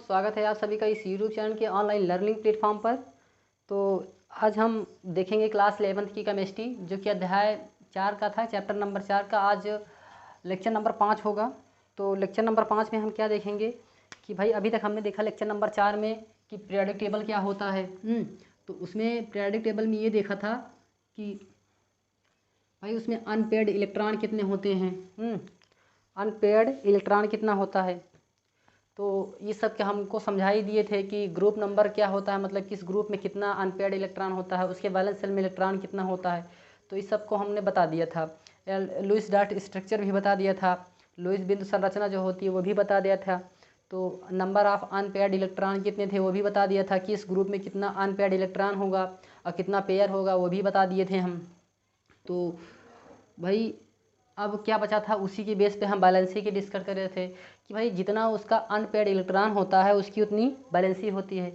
स्वागत है आप सभी का इस यूट्यूब चैनल के ऑनलाइन लर्निंग प्लेटफॉर्म पर। तो आज हम देखेंगे क्लास 11th की केमिस्ट्री, जो कि अध्याय 4 का था, चैप्टर नंबर 4 का। आज लेक्चर नंबर 5 होगा। तो लेक्चर नंबर 5 में हम क्या देखेंगे कि भाई अभी तक हमने देखा लेक्चर नंबर 4 में कि पीरियोडिक टेबल क्या होता है। तो उसमें पीरियोडिक टेबल में ये देखा था कि भाई उसमें अनपेयर्ड इलेक्ट्रॉन कितने होते हैं। अनपेयर्ड इलेक्ट्रॉन कितना होता है, तो ये सब के हमको समझा ही दिए थे कि ग्रुप नंबर क्या होता है, मतलब किस ग्रुप में कितना अनपेयर्ड इलेक्ट्रॉन होता है, उसके वैलेंस शेल में इलेक्ट्रॉन कितना होता है। तो इस सब को हमने बता दिया था। लुईस डॉट स्ट्रक्चर भी बता दिया था, लुईस बिंदु संरचना जो होती है वो भी बता दिया था। तो नंबर ऑफ अनपेयर्ड इलेक्ट्रॉन कितने थे वो भी बता दिया था, कि इस ग्रुप में कितना अनपेयर्ड इलेक्ट्रॉन होगा और कितना पेयर होगा वो भी बता दिए थे हम। तो भाई अब क्या बचा था, उसी के बेस पे हम बैलेंसी की डिस्कस कर रहे थे कि भाई जितना उसका अनपेयर्ड इलेक्ट्रॉन होता है उसकी उतनी बैलेंसी होती है,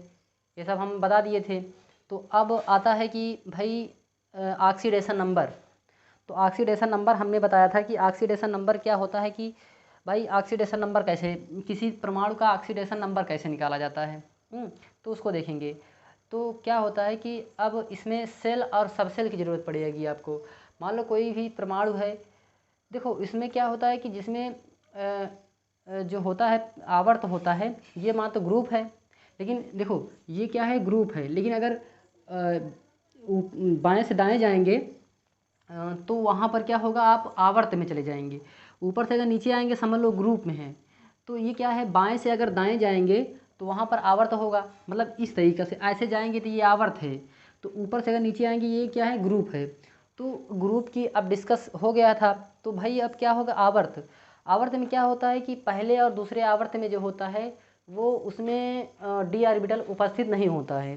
ये सब हम बता दिए थे। तो अब आता है कि भाई ऑक्सीडेशन नंबर। तो ऑक्सीडेशन नंबर हमने बताया था कि ऑक्सीडेशन नंबर क्या होता है, कि भाई ऑक्सीडेशन नंबर कैसे, किसी परमाणु का ऑक्सीडेशन नंबर कैसे निकाला जाता है। तो उसको देखेंगे। तो क्या होता है कि अब इसमें सेल और सबसेल की ज़रूरत पड़ेगी आपको। मान लो कोई भी परमाणु है, देखो इसमें क्या होता है कि जिसमें जो होता है आवर्त होता है, ये मान तो ग्रुप है, लेकिन देखो ये क्या है, ग्रुप है। लेकिन अगर बाएं से दाएं जाएंगे तो वहाँ पर क्या होगा, आप आवर्त में चले जाएंगे। ऊपर से अगर नीचे आएंगे समझ लो ग्रुप में है। तो ये क्या है, बाएं से अगर दाएं जाएंगे तो वहाँ पर आवर्त होगा, मतलब इस तरीके से ऐसे जाएंगे तो ये आवर्त है। तो ऊपर से अगर नीचे आएंगे ये क्या है, ग्रुप है। तो ग्रुप की अब डिस्कस हो गया था। तो भाई अब क्या होगा, आवर्त। आवर्त में क्या होता है कि पहले और दूसरे आवर्त में जो होता है वो उसमें डी ऑर्बिटल उपस्थित नहीं होता है।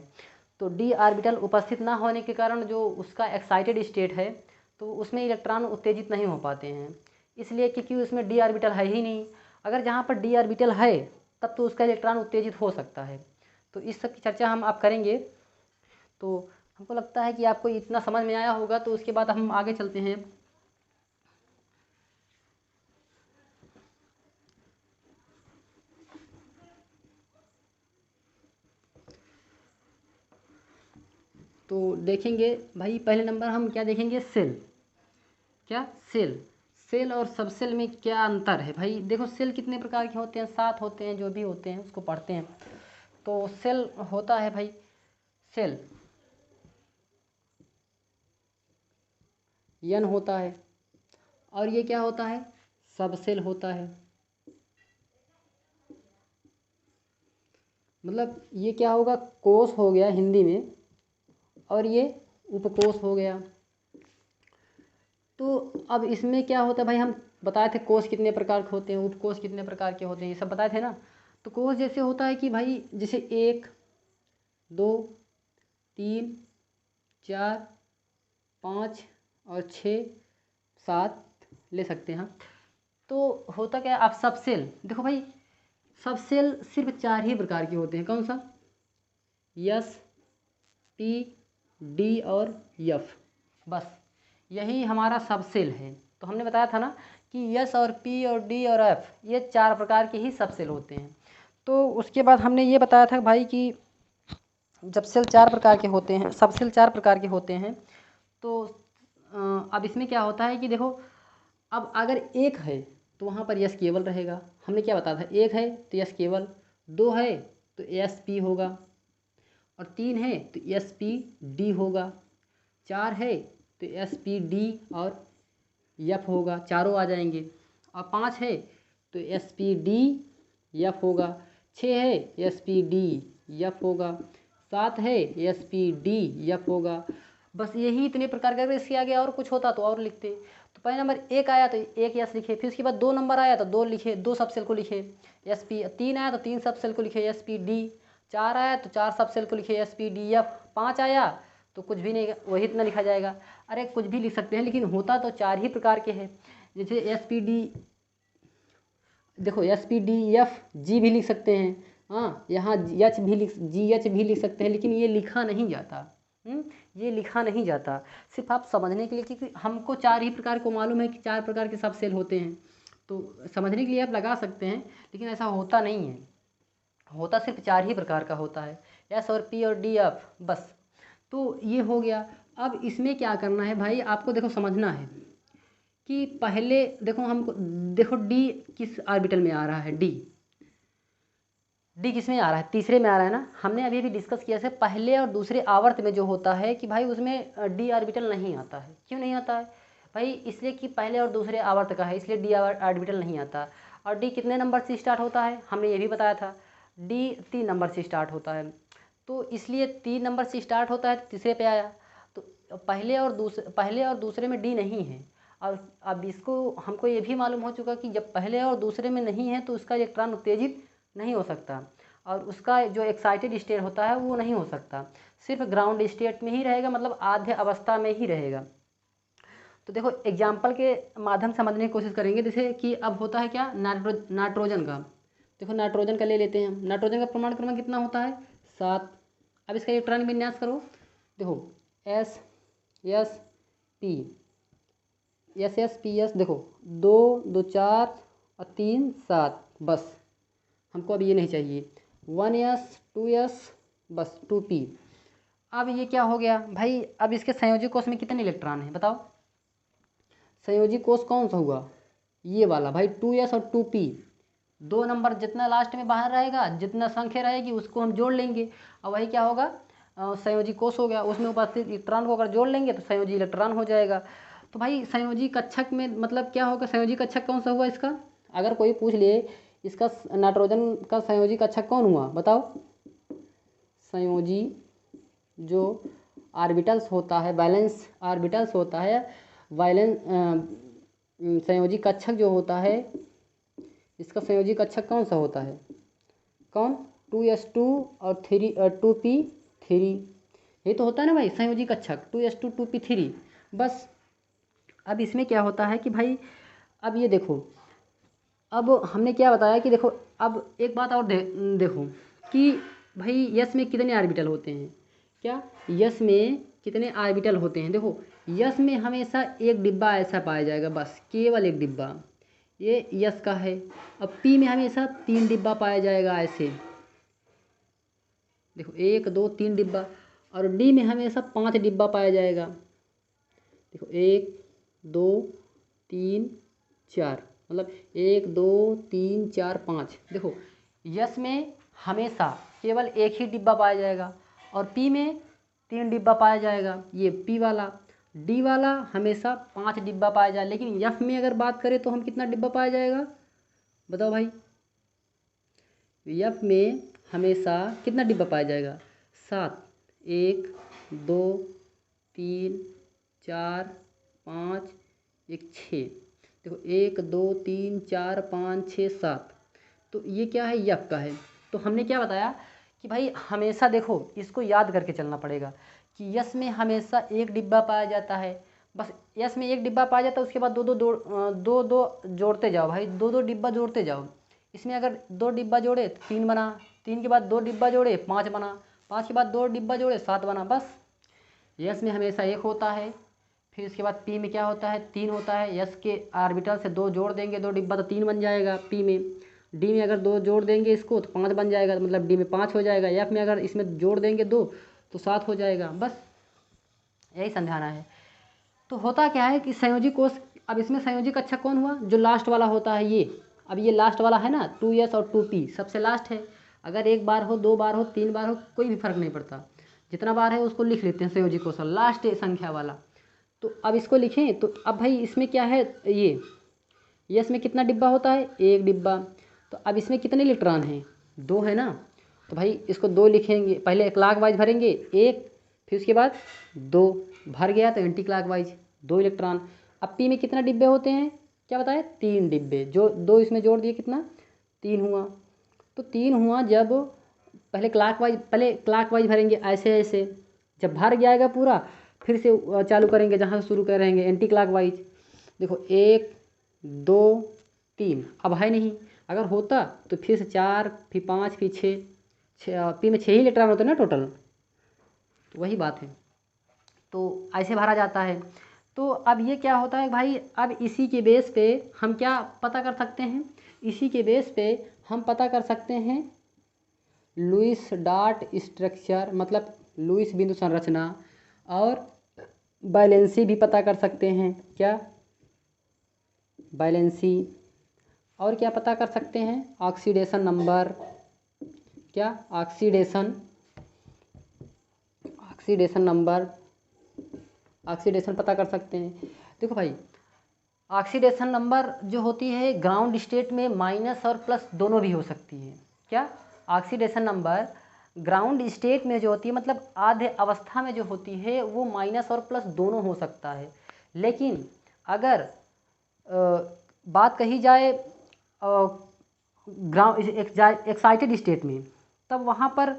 तो डी ऑर्बिटल उपस्थित ना होने के कारण जो उसका एक्साइटेड स्टेट है तो उसमें इलेक्ट्रॉन उत्तेजित नहीं हो पाते हैं, इसलिए क्योंकि उसमें डी ऑर्बिटल है ही नहीं। अगर जहाँ पर डी ऑर्बिटल है तब तो उसका इलेक्ट्रॉन उत्तेजित हो सकता है। तो इस सब की चर्चा हम आप करेंगे। तो हमको लगता है कि आपको इतना समझ में आया होगा। तो उसके बाद हम आगे चलते हैं। तो देखेंगे भाई पहले नंबर हम क्या देखेंगे, सेल। क्या, सेल। सेल और सबसेल में क्या अंतर है भाई। देखो सेल कितने प्रकार के होते हैं, 7 होते हैं, जो भी होते हैं उसको पढ़ते हैं। तो सेल होता है भाई, सेल यन होता है, और ये क्या होता है, सबसेल होता है। मतलब ये क्या होगा, कोश हो गया हिंदी में, और ये उपकोष हो गया। तो अब इसमें क्या होता है भाई, हम बताए थे कोष कितने प्रकार के होते हैं, उपकोष कितने प्रकार के होते हैं, ये सब बताए थे ना। तो कोष जैसे होता है कि भाई जैसे 1 2 3 4 5 और 6 7 ले सकते हैं। तो होता क्या है, आप सब सेल देखो भाई, सब सेल सिर्फ 4 ही प्रकार के होते हैं। कौन सा, यस, पी, डी और एफ, बस यही हमारा सब सेल है। तो हमने बताया था ना कि यस और पी और डी और एफ ये 4 प्रकार के ही सब सेल होते हैं। तो उसके बाद हमने ये बताया था भाई कि जब सेल 4 प्रकार के होते हैं, सब सेल 4 प्रकार के होते हैं, तो अब इसमें क्या होता है कि देखो, अब अगर एक है तो वहाँ पर यस केवल रहेगा। हमने क्या बताया था, एक है तो यस केवल, 2 है तो एस पी होगा, और 3 है तो एस पी डी होगा, 4 है तो एस पी डी और एफ होगा, चारों आ जाएंगे। और 5 है तो एस पी डी एफ होगा, 6 है एस पी डी एफ होगा, 7 है एस पी डी एफ होगा। बस यही इतने प्रकार का। अगर इसके आगे और कुछ होता तो और लिखते। तो पहले नंबर 1 आया तो 1 यस लिखे, फिर उसके बाद 2 नंबर आया तो 2 लिखे, 2 सब सेल को लिखे एस पी। 3 आया तो 3 सब सेल को लिखे एस पी डी, 4 आया तो 4 सब सेल को लिखे एस पी डी एफ, 5 आया तो कुछ भी नहीं, वही इतना लिखा जाएगा। अरे कुछ भी लिख सकते हैं, लेकिन होता तो 4 ही प्रकार के हैं। जैसे एस पी डी, देखो S P D F G भी लिख सकते हैं, हाँ यहाँ एच भी लिख, जी एच भी लिख सकते हैं, लेकिन ये लिखा नहीं जाता। ये लिखा नहीं जाता, सिर्फ आप समझने के लिए, क्योंकि हमको 4 ही प्रकार को मालूम है कि 4 प्रकार के सब सेल होते हैं। तो समझने के लिए आप लगा सकते हैं, लेकिन ऐसा होता नहीं है। होता सिर्फ 4 ही प्रकार का होता है, एस और पी और डी एफ बस। तो ये हो गया। अब इसमें क्या करना है भाई, आपको देखो समझना है कि पहले देखो हमको, देखो डी किस ऑर्बिटल में आ रहा है, डी किस में आ रहा है, तीसरे में आ रहा है ना। हमने अभी भी डिस्कस किया से पहले और दूसरे आवर्त में जो होता है कि भाई उसमें डी ऑर्बिटल नहीं आता है। क्यों नहीं आता है भाई, इसलिए कि पहले और दूसरे आवर्त का है, इसलिए डी ऑर्बिटल नहीं आता। और डी कितने नंबर से स्टार्ट होता है, हमने ये भी बताया था, डी 3 नंबर से स्टार्ट होता है। तो इसलिए 3 नंबर से स्टार्ट होता है तो तीसरे पे आया। तो पहले और दूसरे में डी नहीं है। और अब इसको हमको ये भी मालूम हो चुका कि जब पहले और दूसरे में नहीं है तो उसका इलेक्ट्रॉन उत्तेजित नहीं हो सकता, और उसका जो एक्साइटेड स्टेट होता है वो नहीं हो सकता, सिर्फ ग्राउंड स्टेट में ही रहेगा, मतलब आध्य अवस्था में ही रहेगा। तो देखो एग्जाम्पल के माध्यम से समझने की कोशिश करेंगे। जैसे कि अब होता है क्या, नाइट्रोजन का, देखो नाइट्रोजन का ले लेते हैं हम। नाइट्रोजन का परमाणु क्रमांक कितना होता है, 7। अब इसका इलेक्ट्रॉनिक विन्यास करो, देखो एस एस पी एस, देखो 2 2 4 और 3 7, बस हमको अब ये नहीं चाहिए। 1s 2s बस 2p। अब ये क्या हो गया भाई, अब इसके संयोजी कोष में कितने इलेक्ट्रॉन हैं बताओ, संयोजी कोष कौन सा हुआ, ये वाला भाई 2s और 2p। 2 नंबर जितना लास्ट में बाहर रहेगा, जितना संख्या रहेगी उसको हम जोड़ लेंगे, और वही क्या होगा, संयोजी कोष हो गया। उसमें उपस्थित इलेक्ट्रॉन को अगर जोड़ लेंगे तो संयोजी इलेक्ट्रॉन हो जाएगा। तो भाई संयोजी कक्षक में मतलब क्या होगा, संयोजी कक्षक कौन सा हुआ इसका, अगर कोई पूछ ले इसका नाइट्रोजन का संयोजी कक्षक कौन हुआ बताओ। संयोजी जो ऑर्बिटल्स होता है, वैलेंस ऑर्बिटल्स होता है, वैलेंस संयोजी कक्षक जो होता है, इसका संयोजी कक्षक कौन सा होता है, कौन, 2s2 और 2p3, ये तो होता है ना भाई संयोजी कक्षक, 2s2 2p3 बस। अब इसमें क्या होता है कि भाई, अब ये देखो, अब हमने क्या बताया कि देखो, अब एक बात और देखो कि भाई यस में कितने ऑर्बिटल होते हैं, क्या यस में कितने ऑर्बिटल होते हैं। देखो यस में हमेशा एक डिब्बा ऐसा पाया जाएगा, बस केवल एक डिब्बा, ये यस का है। अब पी में हमेशा 3 डिब्बा पाया जाएगा ऐसे, देखो 1 2 3 डिब्बा। और डी में हमेशा 5 डिब्बा पाया जाएगा, देखो 1 2 3 4, मतलब 1 2 3 4 5। देखो यस में हमेशा केवल एक ही डिब्बा पाया जाएगा, और पी में 3 डिब्बा पाया जाएगा, ये पी वाला। डी वाला हमेशा 5 डिब्बा पाया जाए, लेकिन एफ में अगर बात करें तो हम कितना डिब्बा पाया जाएगा बताओ भाई, एफ में हमेशा कितना डिब्बा पाया जाएगा, 7। 1 2 3 4 5 1 6, देखो 1 2 3 4 5 6 7। तो ये क्या है, यफ का है। तो हमने क्या बताया कि भाई हमेशा देखो इसको याद करके चलना पड़ेगा कि यस में हमेशा एक डिब्बा पाया जाता है, बस यस में एक डिब्बा पाया जाता है, उसके बाद दो दो जोड़ते जाओ भाई, 2 2 डिब्बा जोड़ते जाओ। इसमें अगर 2 डिब्बा जोड़े 3 बना, 3 के बाद 2 डिब्बा जोड़े 5 बना, 5 के बाद 2 डिब्बा जोड़े 7 बना, बस। यस में हमेशा एक होता है, फिर इसके बाद पी में क्या होता है, 3 होता है। यस के ऑर्बिटल से 2 जोड़ देंगे 2 डिब्बा तो 3 बन जाएगा पी में। डी में अगर 2 जोड़ देंगे इसको तो 5 बन जाएगा, मतलब डी में 5 हो जाएगा। एफ में अगर इसमें जोड़ देंगे 2 तो 7 हो जाएगा, बस यही समझाना है। तो होता क्या है कि संयोजी कोष, अब इसमें संयोजी कक्षक कौन हुआ, जो लास्ट वाला होता है ये। अब ये लास्ट वाला है ना, 2s और 2p सबसे लास्ट है। अगर 1 बार हो 2 बार हो 3 बार हो कोई भी फर्क नहीं पड़ता, जितना बार है उसको लिख लेते हैं संयोजी कोष लास्ट संख्या वाला। तो अब इसको लिखें, तो अब भाई इसमें क्या है, ये इसमें कितना डिब्बा होता है, 1 डिब्बा। तो अब इसमें कितने इलेक्ट्रॉन हैं, 2 है ना। तो भाई इसको 2 लिखेंगे, पहले क्लॉकवाइज भरेंगे 1, फिर उसके बाद 2 भर गया तो एंटी क्लॉकवाइज 2 इलेक्ट्रॉन। अब पी में कितना डिब्बे होते हैं, क्या बताए, 3 डिब्बे, जो 2 इसमें जोड़ दिए कितना 3 हुआ। तो 3 हुआ जब पहले क्लॉकवाइज भरेंगे ऐसे ऐसे, जब भर जाएगा पूरा फिर से चालू करेंगे जहाँ से शुरू करेंगे एंटी क्लॉकवाइज। देखो 1 2 3, अब है नहीं, अगर होता तो फिर से 4 फिर 5 फिर 6 पी में 6 ही इलेक्ट्रॉन होते हैं ना टोटल, तो वही बात है। तो ऐसे भरा जाता है। तो अब ये क्या होता है भाई, अब इसी के बेस पे हम क्या पता कर सकते हैं, इसी के बेस पे हम पता कर सकते हैं लुईस डॉट स्ट्रक्चर मतलब लुईस बिंदु संरचना, और वैलेंसी भी पता कर सकते हैं। क्या वैलेंसी, और क्या पता कर सकते हैं, ऑक्सीडेशन नंबर। क्या ऑक्सीडेशन नंबर, ऑक्सीडेशन पता कर सकते हैं। देखो भाई, ऑक्सीडेशन नंबर जो होती है ग्राउंड स्टेट में माइनस और प्लस दोनों भी हो सकती है। क्या ऑक्सीडेशन नंबर ग्राउंड स्टेट में जो होती है मतलब आधे अवस्था में जो होती है वो माइनस और प्लस दोनों हो सकता है। लेकिन अगर बात कही जाए ग्राउंड एक्साइटेड स्टेट में, तब वहाँ पर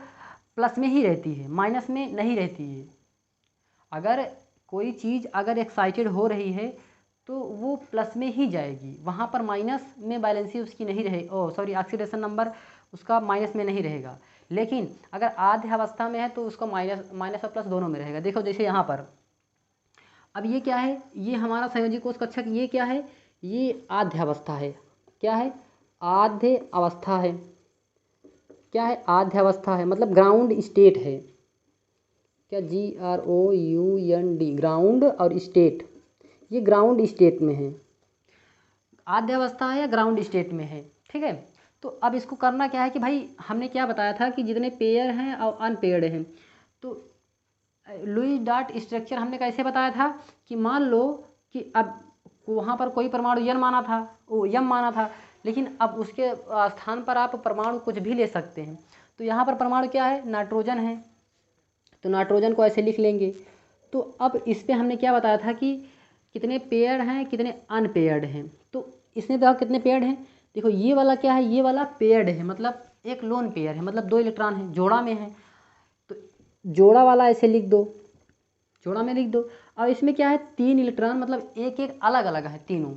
प्लस में ही रहती है, माइनस में नहीं रहती है। अगर कोई चीज़ अगर एक्साइटेड हो रही है तो वो प्लस में ही जाएगी, वहाँ पर माइनस में बैलेंसी उसकी नहीं रहे, ऑक्सीडेशन नंबर उसका माइनस में नहीं रहेगा। लेकिन अगर आधे अवस्था में है तो उसका माइनस और प्लस दोनों में रहेगा। देखो जैसे यहाँ पर अब ये क्या है, ये हमारा संयोजी कोष कक्षक, ये क्या है, ये आध्य अवस्था है। क्या है, आध्य अवस्था है। क्या है, आध्य अवस्था है मतलब ग्राउंड स्टेट है। क्या GROUND, ग्राउंड और स्टेट, ये ग्राउंड स्टेट में है, आध्य अवस्था है या ग्राउंड स्टेट में है। ठीक है, तो अब इसको करना क्या है कि भाई हमने क्या बताया था कि जितने पेयर हैं और अनपेयर्ड हैं, तो लुईस डॉट स्ट्रक्चर हमने कैसे बताया था कि मान लो कि अब वहाँ पर कोई परमाणु यम माना था, लेकिन अब उसके स्थान पर आप परमाणु कुछ भी ले सकते हैं। तो यहाँ पर परमाणु क्या है, नाइट्रोजन है, तो नाइट्रोजन को ऐसे लिख लेंगे। तो अब इस पर हमने क्या बताया था कि कितने पेयर्ड हैं कितने अनपेयर्ड हैं। तो इसने देखा कितने पेयर्ड हैं, देखो ये वाला क्या है, ये वाला पेयर्ड है मतलब एक लोन पेयर है, मतलब 2 इलेक्ट्रॉन है, जोड़ा में है, तो जोड़ा वाला ऐसे लिख दो, जोड़ा में लिख दो। और इसमें क्या है, 3 इलेक्ट्रॉन मतलब एक एक अलग अलग है तीनों,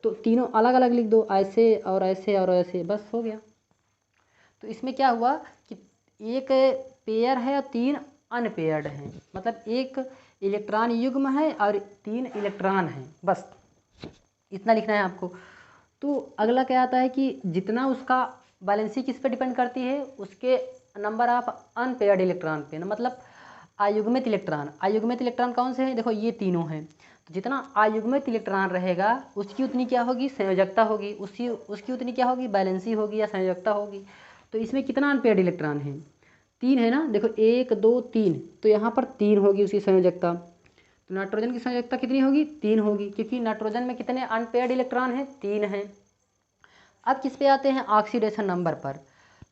तो तीनों अलग अलग लिख दो, ऐसे और ऐसे और ऐसे, बस हो गया। तो इसमें क्या हुआ कि एक पेयर है और 3 अनपेयर्ड हैं, मतलब एक इलेक्ट्रॉन युग्म है और 3 इलेक्ट्रॉन हैं, बस इतना लिखना है आपको। तो अगला क्या आता है कि जितना उसका बैलेंसी किस पे डिपेंड करती है, उसके नंबर ऑफ अनपेयर्ड इलेक्ट्रॉन पे ना, मतलब अयुग्मित इलेक्ट्रॉन कौन से हैं, देखो ये तीनों हैं। तो जितना अयुग्मित इलेक्ट्रॉन रहेगा उसकी उतनी क्या होगी, संयोजकता होगी, उसकी उतनी क्या होगी, बैलेंसी होगी या संयोजकता होगी। तो इसमें कितना अनपेयर्ड इलेक्ट्रॉन है, 3 है ना, देखो 1 2 3, तो यहाँ पर 3 होगी उसकी संयोजकता। तो नाइट्रोजन की संयोजकता कितनी होगी, 3 होगी, क्योंकि नाइट्रोजन में कितने अनपेयर्ड इलेक्ट्रॉन हैं, 3 हैं। अब किस पे आते हैं, ऑक्सीडेशन नंबर पर।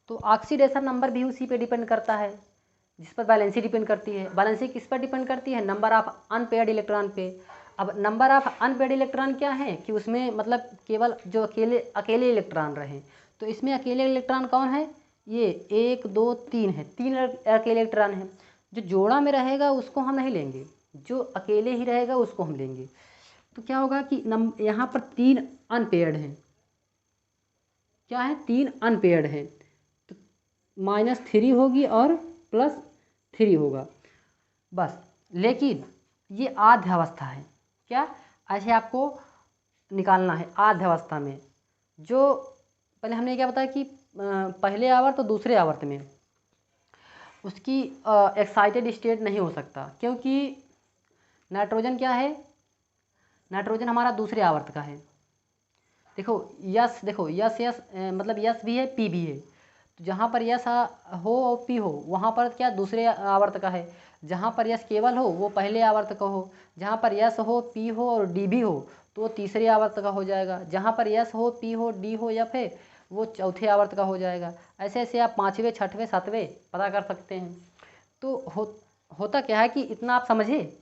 तो ऑक्सीडेशन नंबर भी उसी पे डिपेंड करता है जिस पर बैलेंसी डिपेंड करती है। बैलेंसी किस पर डिपेंड करती है, नंबर ऑफ अनपेयर्ड इलेक्ट्रॉन पे। अब नंबर ऑफ अनपेयर्ड इलेक्ट्रॉन क्या है कि उसमें मतलब केवल जो अकेले इलेक्ट्रॉन रहे, तो इसमें अकेले इलेक्ट्रॉन कौन है, ये 1 2 3 है, 3 अकेले इलेक्ट्रॉन हैं। जो जोड़ा में रहेगा उसको हम नहीं लेंगे, जो अकेले ही रहेगा उसको हम लेंगे। तो क्या होगा कि यहाँ पर 3 अनपेयर्ड हैं, क्या है, 3 अनपेयर्ड है, तो -3 होगी और +3 होगा, बस। लेकिन ये आध्य अवस्था है, क्या ऐसे आपको निकालना है आध्य अवस्था में। जो पहले हमने क्या बताया कि पहले आवर्त और दूसरे आवर्त में उसकी एक्साइटेड स्टेट नहीं हो सकता, क्योंकि नाइट्रोजन क्या है, नाइट्रोजन हमारा दूसरे आवर्त का है। देखो यस मतलब यस भी है पी भी है, तो जहाँ पर यस हो और पी हो वहाँ पर क्या दूसरे आवर्त का है, जहाँ पर यस केवल हो वो पहले आवर्त का हो, जहाँ पर यस हो पी हो और डी भी हो तो वो तीसरे आवर्त का हो जाएगा, जहाँ पर यस हो पी हो डी हो एफ है वो चौथे आवर्त का हो जाएगा। ऐसे ऐसे आप 5वें 6वें 7वें पता कर सकते हैं। तो होता क्या है कि इतना आप समझे।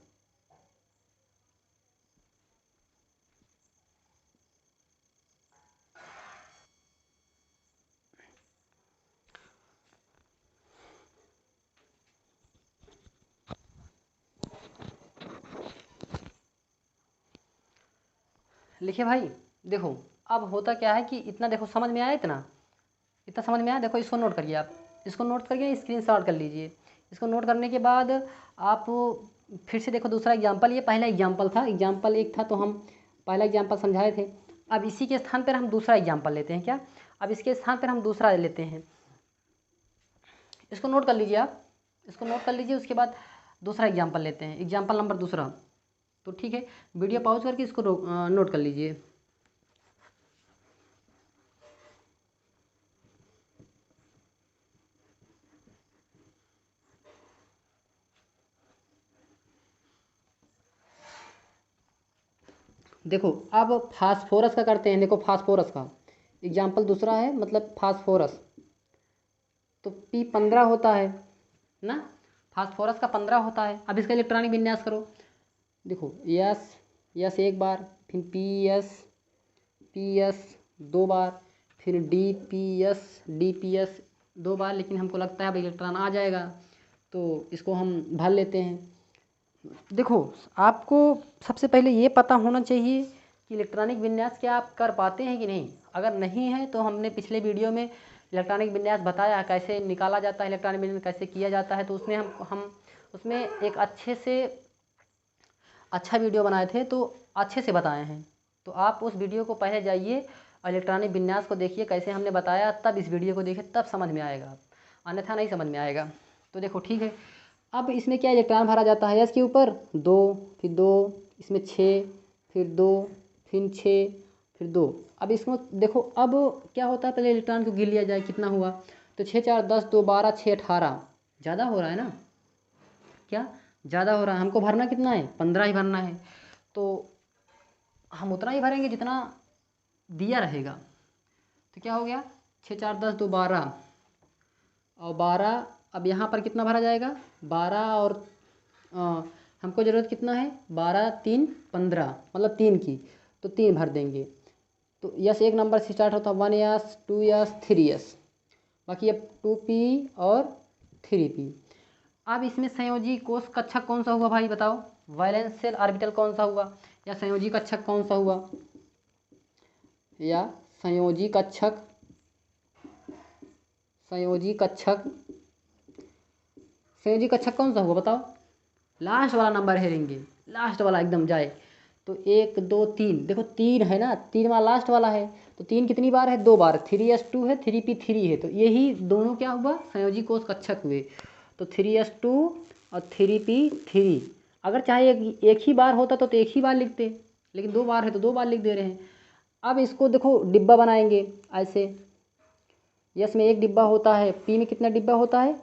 लिखिए भाई, देखो अब होता क्या है कि इतना देखो समझ में आया, इतना इतना समझ में आया। देखो इसको नोट करिए, आप इसको नोट करके स्क्रीनशॉट कर लीजिए। इसको नोट करने के बाद आप फिर से देखो दूसरा एग्जाम्पल, ये पहला एग्जाम्पल था, एग्जाम्पल 1 था तो हम पहला एग्जाम्पल समझाए थे। अब इसी के स्थान पर हम दूसरा एग्जाम्पल लेते हैं। क्या, अब इसके स्थान पर हम दूसरा लेते हैं। इसको नोट कर लीजिए आप, इसको नोट कर लीजिए। उसके बाद दूसरा एग्जाम्पल लेते हैं, एग्जाम्पल नंबर दूसरा। तो ठीक है, वीडियो पॉज करके इसको नोट कर लीजिए। देखो अब फास्फोरस का करते हैं। देखो फास्फोरस का एग्जाम्पल दूसरा है, मतलब फास्फोरस। तो P15 होता है ना, फास्फोरस का 15 होता है। अब इसका इलेक्ट्रॉनिक विन्यास करो। देखो यस एक बार, फिर पी एस दो बार, फिर डी पी एस दो बार। लेकिन हमको लगता है अब इलेक्ट्रॉन आ जाएगा, तो इसको हम भर लेते हैं। देखो आपको सबसे पहले ये पता होना चाहिए कि इलेक्ट्रॉनिक विन्यास क्या आप कर पाते हैं कि नहीं। अगर नहीं है तो हमने पिछले वीडियो में इलेक्ट्रॉनिक विन्यास बताया कैसे निकाला जाता है, इलेक्ट्रॉनिक विन्यास कैसे किया जाता है। तो उसमें हम उसमें एक अच्छा वीडियो बनाए थे, तो अच्छे से बताए हैं। तो आप उस वीडियो को पहले जाइए और इलेक्ट्रॉनिक विन्यास को देखिए कैसे हमने बताया, तब इस वीडियो को देखिए, तब समझ में आएगा, अन्यथा नहीं समझ में आएगा। तो देखो ठीक है, अब इसमें क्या इलेक्ट्रॉन भरा जाता है, इसके ऊपर 2, फिर 2, इसमें 6, फिर 2, फिर 6, फिर 2। अब इसमें देखो अब क्या होता है, पहले इलेक्ट्रॉन को गिन लिया जाए कितना हुआ। तो 6 4 10, 2 12, 6 18, ज़्यादा हो रहा है ना, क्या ज़्यादा हो रहा है। हमको भरना कितना है, 15 ही भरना है। तो हम उतना ही भरेंगे जितना दिया रहेगा। तो क्या हो गया, 6 4 10, 2 12 और 12। अब यहाँ पर कितना भरा जाएगा, 12 और हमको ज़रूरत कितना है, 12 3 15, मतलब 3 की, तो 3 भर देंगे। तो यस एक नंबर से स्टार्ट होता है, 1 यस, 2 यस, 3 यस। बाकी अब 2p और 3p। अब इसमें संयोजी कोष कक्षक कौन सा हुआ भाई बताओ, वैलेंस शेल ऑर्बिटल कौन सा हुआ, या संयोजी कक्षक कौन सा हुआ, या संयोजी कक्षक संयोजी कक्षक संयोजी कक्षक कौन सा हुआ बताओ। लास्ट वाला नंबर हेरेंगे, लास्ट वाला एकदम जाए। तो 1 2 3, देखो 3 है ना, 3 वाला लास्ट वाला है। तो 3 कितनी बार है, 2 बार। 3s2 है, 3p3 है। तो यही दोनों क्या हुआ, संयोजी कोष कक्षक हुए। तो 3s2 और 3p3। अगर चाहे एक ही बार होता तो एक ही बार लिखते, लेकिन 2 बार है तो 2 बार लिख दे रहे हैं। अब इसको देखो डिब्बा बनाएंगे ऐसे। यस में 1 डिब्बा होता है, पी में कितना डिब्बा होता है,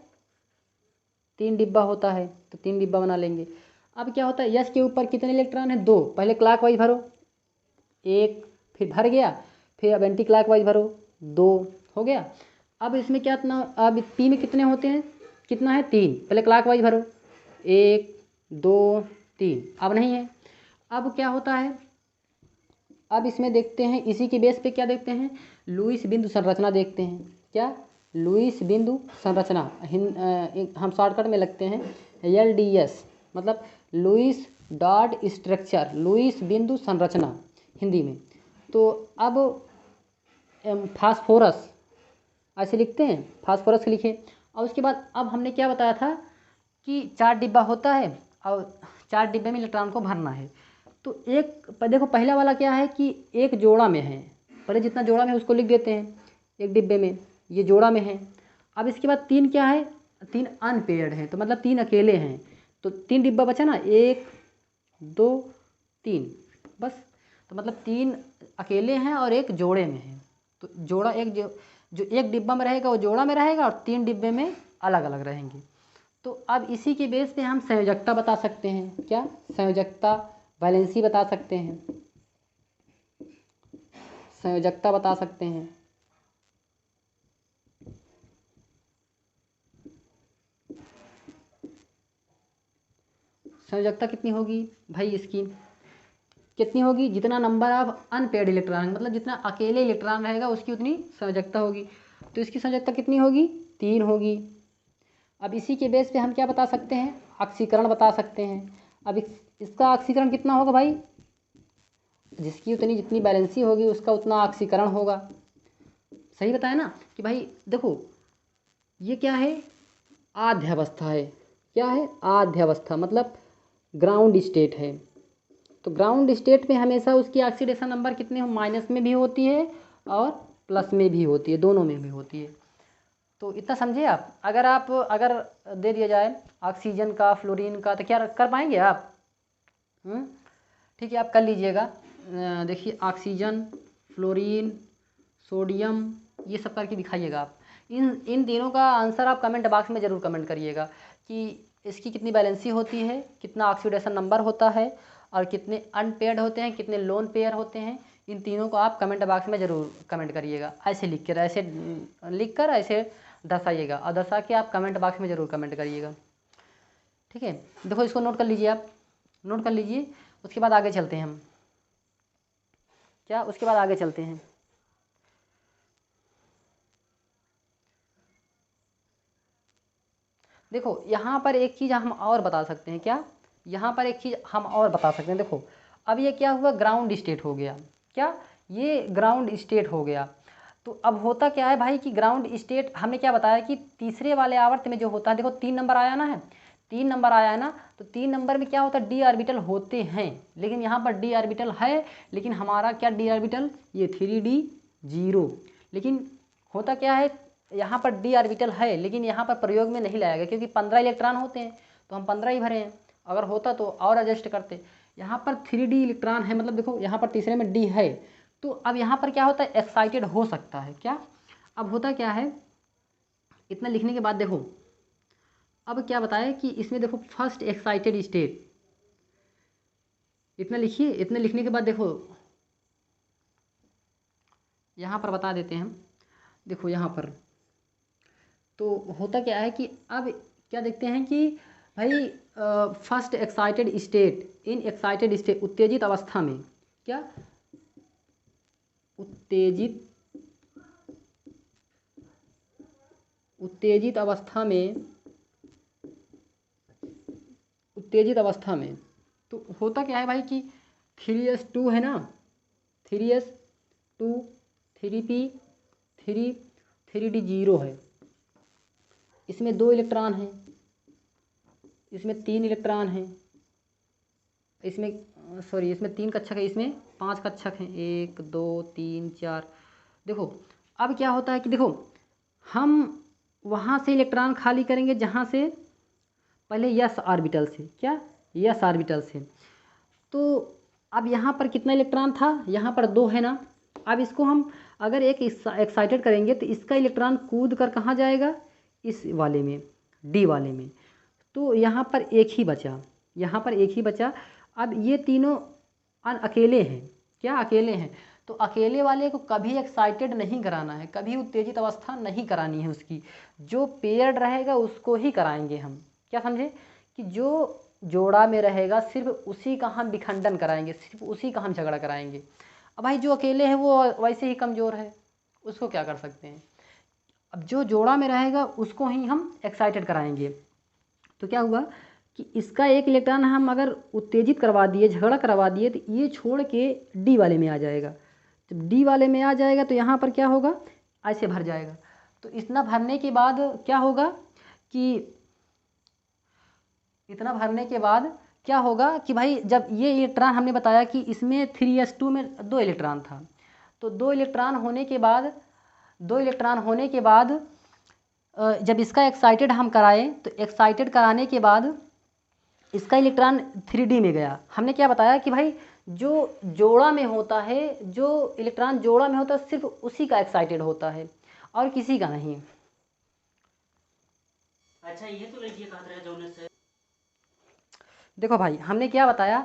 3 डिब्बा होता है। तो 3 डिब्बा बना लेंगे। अब क्या होता है, यस के ऊपर कितने इलेक्ट्रॉन है, 2। पहले क्लॉक वाइज भरो, 1, फिर भर गया, फिर अब एंटी क्लॉक वाइज भरो, 2 हो गया। अब इसमें क्या इतना, अब पी में कितने होते हैं, कितना है, 3। पहले क्लॉक वाइज भरो, 1 2 3। अब नहीं है। अब क्या होता है, अब इसमें देखते हैं, इसी के बेस पे क्या देखते हैं, लुईस बिंदु संरचना देखते हैं। क्या, लुईस बिंदु संरचना, हम शॉर्टकट में लगते हैं LDS, मतलब लुईस डॉट स्ट्रक्चर, लुईस बिंदु संरचना हिंदी में। तो अब फास्फोरस ऐसे लिखते हैं, फास्फोरस लिखे। और उसके बाद अब हमने क्या बताया था कि 4 डिब्बा होता है और 4 डिब्बे में इलेक्ट्रॉन को भरना है। तो देखो पहला वाला क्या है कि एक जोड़ा में है, पहले जितना जोड़ा में है उसको लिख देते हैं एक डिब्बे में, ये जोड़ा में है। अब इसके बाद 3 क्या है, 3 अनपेयर्ड हैं, तो मतलब 3 अकेले हैं। तो 3 डिब्बा बचा ना, 1 2 3 बस। तो मतलब 3 अकेले हैं और एक जोड़े में है। तो जोड़ा एक जो एक डिब्बा में रहेगा वो जोड़ा में रहेगा, और 3 डिब्बे में अलग अलग रहेंगे। तो अब इसी के बेस पे हम संयोजकता बता सकते हैं। क्या, संयोजकता, वैलेंसी बता सकते हैं, संयोजकता बता सकते हैं। संयोजकता कितनी होगी भाई, इसकी कितनी होगी, जितना नंबर ऑफ अनपेयर्ड इलेक्ट्रॉन, मतलब जितना अकेले इलेक्ट्रॉन रहेगा उसकी उतनी संयोजकता होगी। तो इसकी संयोजकता कितनी होगी, 3 होगी। अब इसी के बेस पे हम क्या बता सकते हैं, ऑक्सीकरण बता सकते हैं। अब इसका ऑक्सीकरण कितना होगा भाई, जिसकी उतनी जितनी बैलेंसी होगी उसका उतना ऑक्सीकरण होगा। सही बताया ना कि भाई देखो ये क्या है, आद्य अवस्था है। क्या है, आद्य अवस्था, मतलब ग्राउंड स्टेट है। तो ग्राउंड स्टेट में हमेशा उसकी ऑक्सीडेशन नंबर कितने, माइनस में भी होती है और प्लस में भी होती है, दोनों में भी होती है। तो इतना समझे आप। अगर दे दिया जाए ऑक्सीजन का, फ्लोरीन का, तो क्या कर पाएंगे आप? ठीक है, आप कर लीजिएगा। देखिए ऑक्सीजन, फ्लोरीन, सोडियम, ये सब करके दिखाइएगा आप। इन तीनों का आंसर आप कमेंट बॉक्स में ज़रूर कमेंट करिएगा कि इसकी कितनी बैलेंसी होती है, कितना ऑक्सीडेशन नंबर होता है, और कितने अनपेयर्ड होते हैं, कितने लोन पेयर होते हैं। इन तीनों को आप कमेंट बॉक्स में ज़रूर कमेंट करिएगा। ऐसे लिख कर ऐसे दर्शाइएगा, और दर्शा के आप कमेंट बॉक्स में ज़रूर कमेंट करिएगा। ठीक है, देखो इसको नोट कर लीजिए, आप नोट कर लीजिए। उसके बाद आगे चलते हैं हम। उसके बाद आगे चलते हैं। देखो यहाँ पर एक चीज़ हम और बता सकते हैं। क्या? यहाँ पर एक चीज़ हम और बता सकते हैं। देखो अब ये क्या हुआ, ग्राउंड स्टेट हो गया। क्या? ये ग्राउंड स्टेट हो गया। तो अब होता क्या है भाई कि ग्राउंड स्टेट हमने क्या बताया कि तीसरे वाले आवर्त में जो होता है, देखो 3 नंबर आया ना है, 3 नंबर आया है ना, तो 3 नंबर में क्या होता है, डी ऑर्बिटल होते हैं। लेकिन यहाँ पर डी ऑर्बिटल है, लेकिन हमारा क्या डी ऑर्बिटल, ये 3d0। लेकिन होता क्या है, यहाँ पर डी ऑर्बिटल है, लेकिन यहाँ पर प्रयोग में नहीं लाया गया, क्योंकि 15 इलेक्ट्रॉन होते हैं, तो हम 15 ही भरे हैं। अगर होता तो और एडजस्ट करते। यहाँ पर 3d इलेक्ट्रॉन है, मतलब देखो यहाँ पर तीसरे में डी है, तो अब यहाँ पर क्या होता है, एक्साइटेड हो सकता है। क्या? अब होता क्या है, इतना लिखने के बाद देखो अब क्या बताया कि इसमें देखो फर्स्ट एक्साइटेड स्टेट, इतना लिखिए। इतना लिखने के बाद देखो यहाँ पर बता देते हैं हम। देखो यहाँ पर तो होता क्या है कि अब क्या देखते हैं कि भाई first excited state, in excited state, उत्तेजित अवस्था में, क्या उत्तेजित अवस्था में तो होता क्या है भाई कि 3s2 है ना, 3s2, 3p, 3d0 है। इसमें 2 इलेक्ट्रॉन हैं, इसमें 3 इलेक्ट्रॉन हैं, इसमें इसमें 3 कक्षक है, इसमें 5 कक्षक हैं, 1 2 3 4। देखो अब क्या होता है कि देखो हम वहाँ से इलेक्ट्रॉन खाली करेंगे जहाँ से पहले यस ऑर्बिटल से, क्या यस ऑर्बिटल से। तो अब यहाँ पर कितना इलेक्ट्रॉन था, यहाँ पर 2 है ना। अब इसको हम अगर एक एक्साइटेड करेंगे तो इसका इलेक्ट्रॉन कूद कर कहाँ जाएगा, इस वाले में, डी वाले में। तो यहाँ पर एक ही बचा, यहाँ पर एक ही बचा। अब ये तीनों अकेले हैं, क्या अकेले हैं, तो अकेले वाले को कभी एक्साइटेड नहीं कराना है, कभी उत्तेजित अवस्था नहीं करानी है उसकी। जो पेयर्ड रहेगा उसको ही कराएंगे हम। क्या समझे कि जो जोड़ा में रहेगा सिर्फ उसी का हम विखंडन कराएंगे, सिर्फ उसी का हम झगड़ा कराएंगे। अब भाई जो अकेले है वो वैसे ही कमज़ोर है, उसको क्या कर सकते हैं। अब जो जोड़ा में रहेगा उसको ही हम एक्साइटेड कराएंगे। तो क्या हुआ कि इसका एक इलेक्ट्रॉन हम अगर उत्तेजित करवा दिए, झगड़ा करवा दिए, तो ये छोड़ के डी वाले में आ जाएगा। जब डी वाले में आ जाएगा तो यहाँ पर क्या होगा, ऐसे भर जाएगा। तो इतना भरने के बाद क्या होगा कि इतना भरने के बाद क्या होगा कि भाई जब ये इलेक्ट्रॉन हमने बताया कि इसमें 3s2 में 2 इलेक्ट्रॉन था, तो 2 इलेक्ट्रॉन होने के बाद जब इसका एक्साइटेड हम कराएं, तो एक्साइटेड कराने के बाद इसका इलेक्ट्रॉन 3d में गया। हमने क्या बताया कि भाई जो जोड़ा में होता है, जो इलेक्ट्रॉन जोड़ा में होता है सिर्फ उसी का एक्साइटेड होता है और किसी का नहीं। अच्छा ये तो लिखिए कहा था जोने से। देखो भाई हमने क्या बताया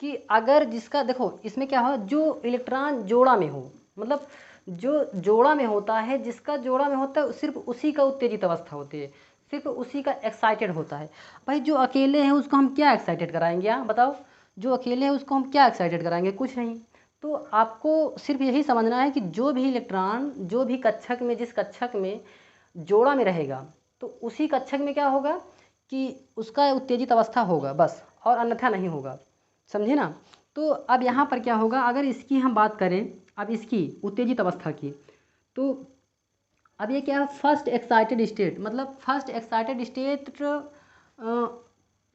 कि अगर जिसका, देखो इसमें क्या हो, जो इलेक्ट्रॉन जोड़ा में हो, मतलब जो जोड़ा में होता है, जिसका जोड़ा में होता है सिर्फ उसी का उत्तेजित अवस्था होती है, सिर्फ उसी का एक्साइटेड होता है। भाई जो अकेले हैं उसको हम क्या एक्साइटेड कराएंगे, हाँ बताओ, जो अकेले हैं उसको हम क्या एक्साइटेड कराएंगे, कुछ नहीं। तो आपको सिर्फ यही समझना है कि जो भी इलेक्ट्रॉन, जो भी कक्षक में, जिस कक्षक में जोड़ा में रहेगा, तो उसी कक्षक में क्या होगा कि उसका उत्तेजित अवस्था होगा बस, और अन्यथा नहीं होगा। समझे ना। तो अब यहाँ पर क्या होगा, अगर इसकी हम बात करें, अब इसकी उत्तेजित अवस्था की, तो अब ये क्या है, फर्स्ट एक्साइटेड स्टेट, मतलब फर्स्ट एक्साइटेड स्टेट,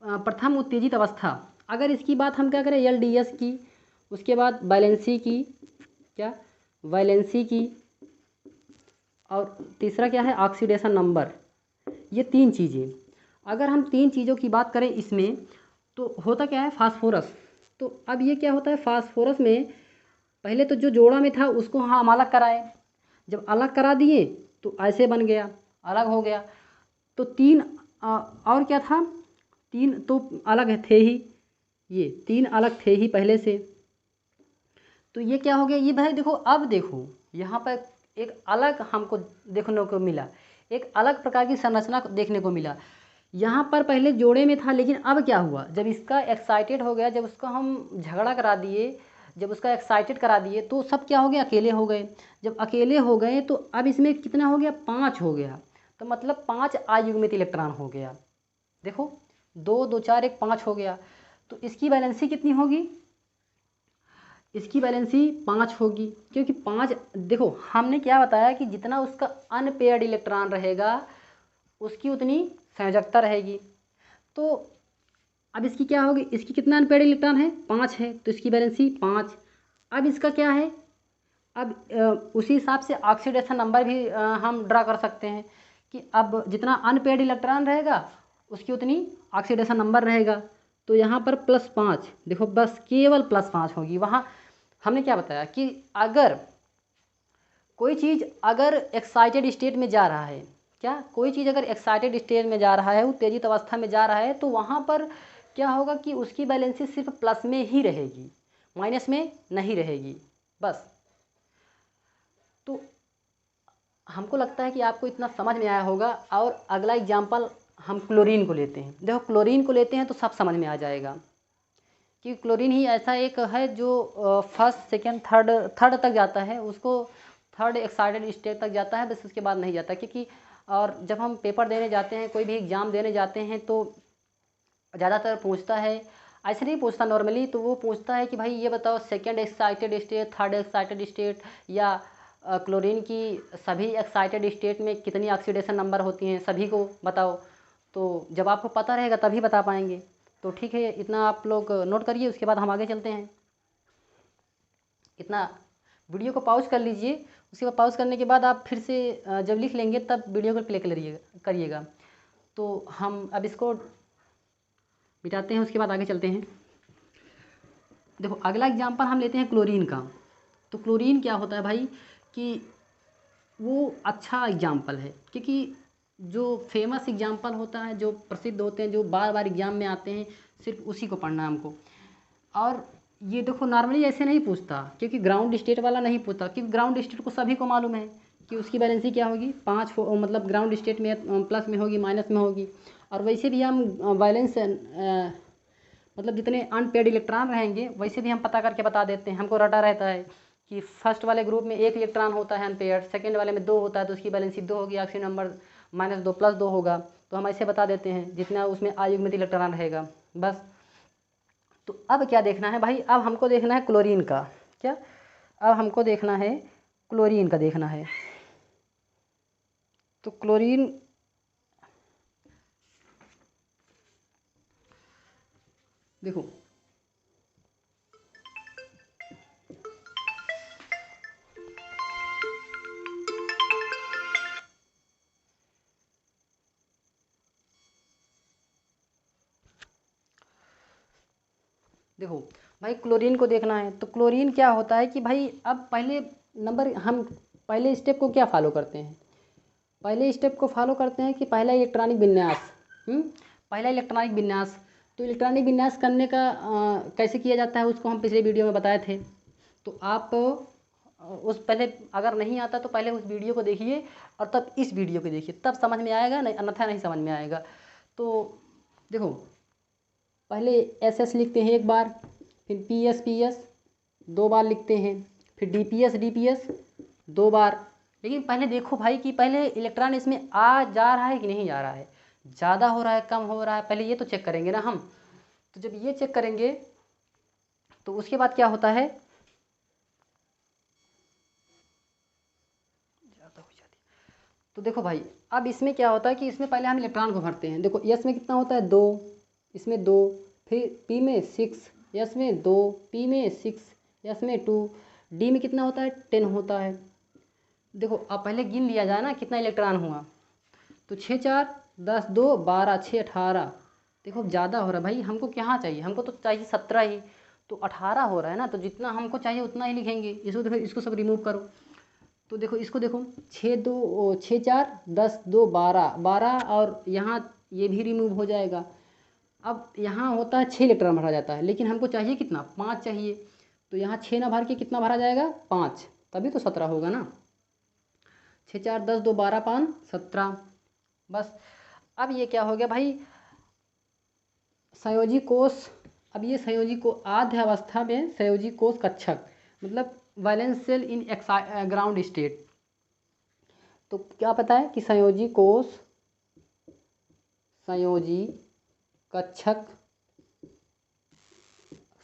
प्रथम उत्तेजित अवस्था। अगर इसकी बात हम क्या करें, LDS की, उसके बाद वैलेंसी की, क्या वैलेंसी की, और तीसरा क्या है, ऑक्सीडेशन नंबर। ये 3 चीज़ें, अगर हम 3 चीज़ों की बात करें इसमें, तो होता क्या है, फास्फोरस। तो अब ये क्या होता है, फास्फोरस में पहले तो जो जोड़ा में था उसको हम अलग कराए, जब अलग करा दिए तो ऐसे बन गया, अलग हो गया। तो 3 और क्या था, 3 तो अलग थे ही, ये 3 अलग थे ही पहले से। तो ये क्या हो गया, ये भाई देखो, अब देखो यहाँ पर एक अलग हमको देखने को मिला, एक अलग प्रकार की संरचना देखने को मिला। यहाँ पर पहले जोड़े में था, लेकिन अब क्या हुआ, जब इसका एक्साइटेड हो गया, जब उसका हम झगड़ा करा दिए, जब उसका एक्साइटेड करा दिए, तो सब क्या हो गया, अकेले हो गए। जब अकेले हो गए तो अब इसमें कितना हो गया, 5 हो गया। तो मतलब 5 अयुग्मित इलेक्ट्रॉन हो गया। देखो 2 2 4 1 5 हो गया। तो इसकी वैलेंसी कितनी होगी, इसकी वैलेंसी 5 होगी, क्योंकि 5, देखो हमने क्या बताया कि जितना उसका अनपेयर्ड इलेक्ट्रॉन रहेगा उसकी उतनी संयोजकता रहेगी। तो अब इसकी क्या होगी, इसकी कितना अनपेयर्ड इलेक्ट्रॉन है, 5 है, तो इसकी वैलेंसी 5। अब इसका क्या है, अब उसी हिसाब से ऑक्सीडेशन नंबर भी हम ड्रा कर सकते हैं कि अब जितना अनपेयर्ड इलेक्ट्रॉन रहेगा उसकी उतनी ऑक्सीडेशन नंबर रहेगा। तो यहाँ पर +5, देखो बस केवल +5 होगी। वहाँ हमने क्या बताया कि अगर कोई चीज़ अगर एक्साइटेड स्टेट में जा रहा है, क्या कोई चीज़ अगर एक्साइटेड स्टेट में जा रहा है, उत्तेजित अवस्था में जा रहा है, तो वहाँ पर क्या होगा कि उसकी बैलेंसी सिर्फ प्लस में ही रहेगी, माइनस में नहीं रहेगी बस। तो हमको लगता है कि आपको इतना समझ में आया होगा। और अगला एग्जाम्पल हम क्लोरीन को लेते हैं। देखो क्लोरीन को लेते हैं तो सब समझ में आ जाएगा कि क्लोरीन ही ऐसा एक है जो फर्स्ट सेकेंड थर्ड तक जाता है, उसको थर्ड एक्साइटेड स्टेट तक जाता है, बस उसके बाद नहीं जाता। क्योंकि और जब हम पेपर देने जाते हैं, कोई भी एग्ज़ाम देने जाते हैं, तो ज़्यादातर पूछता है, ऐसे नहीं पूछता नॉर्मली, तो वो पूछता है कि भाई ये बताओ second excited state, third excited state या क्लोरीन की सभी एक्साइटेड स्टेट में कितनी ऑक्सीडेशन नंबर होती हैं, सभी को बताओ। तो जब आपको पता रहेगा तभी बता पाएंगे। तो ठीक है, इतना आप लोग नोट करिए, उसके बाद हम आगे चलते हैं। इतना वीडियो को पॉज कर लीजिए, उसके बाद पॉज करने के बाद आप फिर से जब लिख लेंगे तब वीडियो को प्ले करिएगा। तो हम अब इसको मिटाते हैं, उसके बाद आगे चलते हैं। देखो अगला एग्जाम्पल हम लेते हैं क्लोरीन का। तो क्लोरीन क्या होता है भाई कि वो अच्छा एग्जाम्पल है, क्योंकि जो फेमस एग्जाम्पल होता है, जो प्रसिद्ध होते हैं, जो बार बार एग्जाम में आते हैं, सिर्फ उसी को पढ़ना है हमको। और ये देखो नॉर्मली ऐसे नहीं पूछता, क्योंकि ग्राउंड स्टेट वाला नहीं पूछता, क्योंकि ग्राउंड स्टेट को सभी को मालूम है कि उसकी बैलेंसी क्या होगी, 5 मतलब ग्राउंड स्टेट में प्लस में होगी, माइनस में होगी। और वैसे भी हम बैलेंस मतलब जितने अनपेयर्ड इलेक्ट्रॉन रहेंगे वैसे भी हम पता करके बता देते हैं। हमको रटा रहता है कि फर्स्ट वाले ग्रुप में 1 इलेक्ट्रॉन होता है अनपेयर्ड, सेकंड वाले में 2 होता है, तो उसकी बैलेंसी 2 होगी, ऑक्सीजन नंबर -2 +2 होगा। तो हम ऐसे बता देते हैं जितना उसमें अयुग्मित इलेक्ट्रॉन रहेगा बस। तो अब क्या देखना है भाई, अब हमको देखना है क्लोरीन का। क्या, अब हमको देखना है क्लोरीन का, देखना है। तो क्लोरीन, देखो देखो भाई क्लोरीन को देखना है। तो क्लोरीन क्या होता है कि भाई अब पहले नंबर हम पहले स्टेप को क्या फॉलो करते हैं, पहले स्टेप को फॉलो करते हैं कि पहला इलेक्ट्रॉनिक विन्यास। पहला इलेक्ट्रॉनिक विन्यास। तो इलेक्ट्रॉनिक विन्यास करने का कैसे किया जाता है उसको हम पिछले वीडियो में बताए थे। तो आप उस पहले अगर नहीं आता तो पहले उस वीडियो को देखिए और तब इस वीडियो को देखिए, तब समझ में आएगा, नहीं अन्यथा नहीं समझ में आएगा। तो देखो पहले SS लिखते हैं एक बार, फिर PS दो बार लिखते हैं, फिर DPS 2 बार। लेकिन पहले देखो भाई कि पहले इलेक्ट्रॉन इसमें आ जा रहा है कि नहीं जा रहा है, ज़्यादा हो रहा है कम हो रहा है, पहले ये तो चेक करेंगे ना हम। तो जब ये चेक करेंगे तो उसके बाद क्या होता है, ज़्यादा हो जाती है। तो देखो भाई अब इसमें क्या होता है कि इसमें पहले हम इलेक्ट्रॉन को भरते हैं। देखो S में कितना होता है 2, इसमें 2, फिर P में 6, S में 2, P में 6, S में 2, D में कितना होता है 10 होता है। देखो अब पहले गिन लिया जाए ना कितना इलेक्ट्रॉन हुआ। तो 6 4 10 2 12 6 18। देखो अब ज़्यादा हो रहा है भाई, हमको क्या चाहिए, हमको तो चाहिए 17 ही, तो 18 हो रहा है ना, तो जितना हमको चाहिए उतना ही लिखेंगे। इसको देखो, इसको सब रिमूव करो। तो देखो इसको देखो, 6 4 10 2 12 12, और यहाँ ये भी रिमूव हो जाएगा। अब यहाँ होता है 6 इलेक्ट्रॉन भरा जाता है, लेकिन हमको चाहिए कितना, 5 चाहिए। तो यहाँ 6 ना भर के कितना भरा जाएगा, 5, तभी तो 17 होगा ना। 6 4 10 2 12 5 17। बस अब ये क्या हो गया भाई, संयोजी कोष। अब ये संयोजी को आध्य अवस्था में संयोजी कोष कक्षक, मतलब valence shell in ground state. तो क्या पता है कि संयोजी कोष, संयोजी कक्षक,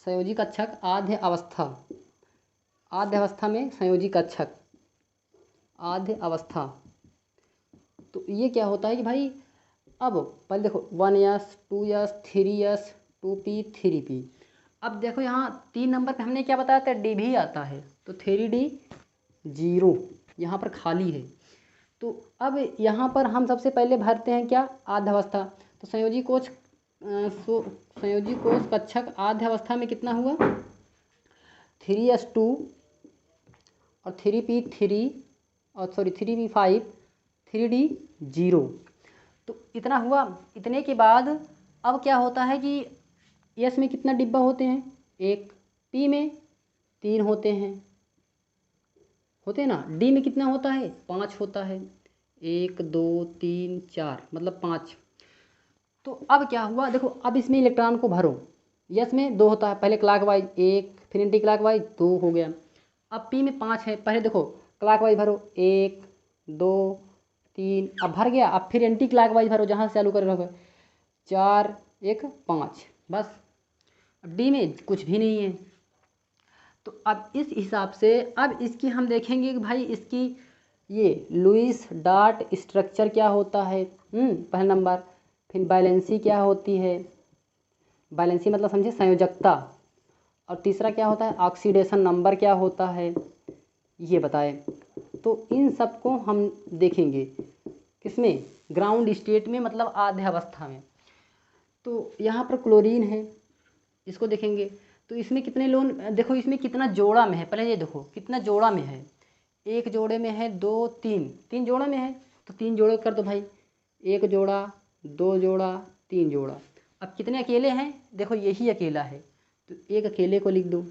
संयोजी कक्षक आध्य अवस्था, आध्य अवस्था में संयोजी कक्षक, आध्य अवस्था। तो ये क्या होता है कि भाई, अब पहले देखो 1s 2s 3s 2p 3p। अब देखो यहाँ 3 नंबर पे हमने क्या बताया था, डी भी आता है, तो 3d 0 यहाँ पर खाली है। तो अब यहाँ पर हम सबसे पहले भरते हैं क्या, आध्य अवस्था। तो संयोजी कोष संयोजी कोष कक्षक आध्य अवस्था में कितना हुआ, 3s2 और 3p3 और 3p5 3d 0। तो इतना हुआ। इतने के बाद अब क्या होता है कि एस में कितना डिब्बा होते हैं, 1, पी में 3 होते हैं ना, डी में कितना होता है, 5 होता है, 1 2 3 4 मतलब 5। तो अब क्या हुआ, देखो अब इसमें इलेक्ट्रॉन को भरो। यस में 2 होता है, पहले क्लॉकवाइज 1, फिर एंटी क्लॉकवाइज 2 हो गया। अब पी में 5 है, पहले देखो क्लॉकवाइज भरो 1 2 3, अब भर गया। अब फिर एंटी क्लॉकवाइज भरो, जहाँ से चालू कर रखो 4 1 5, बस। अब डी में कुछ भी नहीं है। तो अब इस हिसाब से अब इसकी हम देखेंगे कि भाई इसकी ये लुईस डॉट स्ट्रक्चर क्या होता है, पहला नंबर। फिर बैलेंसी क्या होती है, बैलेंसी मतलब समझे संयोजकता। और तीसरा क्या होता है, ऑक्सीडेशन नंबर क्या होता है, ये बताए। तो इन सब को हम देखेंगे किसमें, ग्राउंड स्टेट में, मतलब आध्य अवस्था में। तो यहाँ पर क्लोरीन है, इसको देखेंगे। तो इसमें कितने लोन, देखो इसमें कितना जोड़ा में है, पहले ये देखो कितना जोड़ा में है। 1 जोड़े में है, 2 3, 3 जोड़े में है, तो 3 जोड़े कर दो भाई, 1 जोड़ा 2 जोड़ा 3 जोड़ा। अब कितने अकेले हैं, देखो यही अकेला है, तो 1 अकेले को लिख दो।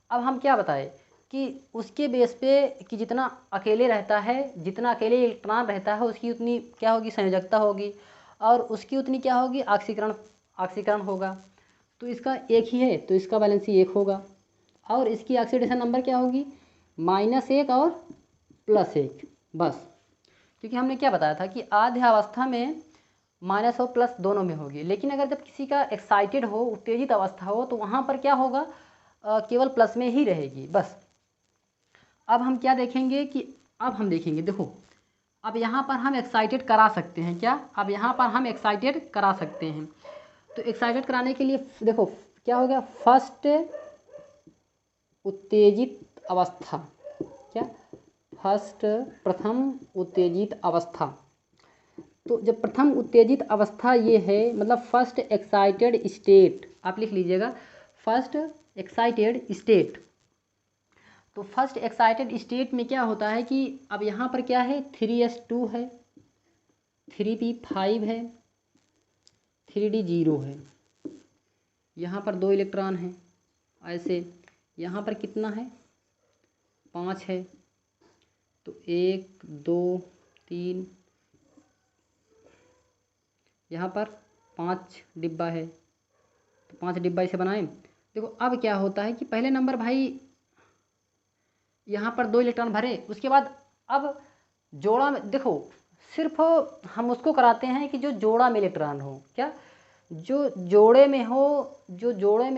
अब हम क्या बताएं कि उसके बेस पे कि जितना अकेले रहता है, जितना अकेले इलेक्ट्रॉन रहता है, उसकी उतनी क्या होगी, संयोजकता होगी, और उसकी उतनी क्या होगी, ऑक्सीकरण होगा। तो इसका एक ही है, तो इसका वैलेंसी 1 होगा, और इसकी ऑक्सीडेशन नंबर क्या होगी, -1 और +1, बस। क्योंकि हमने क्या बताया था कि आध्य अवस्था में माइनस और प्लस दोनों में होगी, लेकिन अगर जब किसी का एक्साइटेड हो, उत्तेजित अवस्था हो, तो वहाँ पर क्या होगा, केवल प्लस में ही रहेगी, बस। अब हम क्या देखेंगे कि अब हम देखेंगे, देखो अब यहाँ पर हम एक्साइटेड करा सकते हैं क्या, अब यहाँ पर हम एक्साइटेड करा सकते हैं। तो एक्साइटेड कराने के लिए देखो क्या हो गया, फर्स्ट उत्तेजित अवस्था, क्या, फर्स्ट प्रथम उत्तेजित अवस्था। तो जब प्रथम उत्तेजित अवस्था ये है, मतलब फर्स्ट एक्साइटेड स्टेट, आप लिख लीजिएगा फर्स्ट एक्साइटेड स्टेट। तो फर्स्ट एक्साइटेड स्टेट में क्या होता है कि अब यहाँ पर क्या है, 3s2 है, 3p5 है, 3d 0 है, यहाँ पर 2 इलेक्ट्रॉन हैं, ऐसे यहाँ पर कितना है, 5 है। तो 1 2 3, यहाँ पर 5 डिब्बा है, तो 5 डिब्बा इसे बनाएं। देखो अब क्या होता है कि पहले नंबर भाई यहाँ पर 2 इलेक्ट्रॉन भरे, उसके बाद अब जोड़ा में देखो, सिर्फ हम उसको कराते हैं कि जो जोड़ा में इलेक्ट्रॉन हो, क्या, जो जोड़े में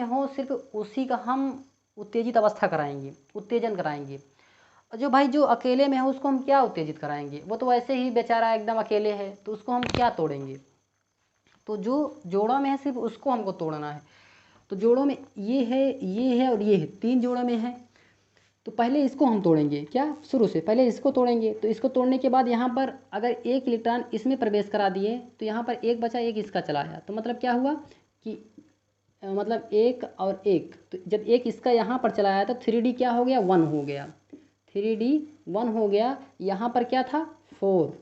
हो सिर्फ उसी का हम उत्तेजित अवस्था कराएंगे, उत्तेजन कराएंगे। और जो भाई जो अकेले में है उसको हम क्या उत्तेजित कराएंगे, वो तो वैसे ही बेचारा एकदम अकेले है, तो उसको हम क्या तोड़ेंगे। तो जो जोड़ा में है सिर्फ उसको हमको तोड़ना है। तो जोड़ों में ये है और ये है, 3 जोड़ों में है। तो पहले इसको हम तोड़ेंगे, क्या शुरू से पहले इसको तोड़ेंगे। तो इसको तोड़ने के बाद यहाँ पर अगर एक इलेक्ट्रॉन इसमें प्रवेश करा दिए तो यहाँ पर एक बचा, एक इसका चला आया। तो मतलब क्या हुआ कि मतलब एक और एक, तो जब एक इसका यहाँ पर चला आया तो 3D क्या हो गया, 1 हो गया। 3D 1 हो गया। यहाँ पर क्या था, 4,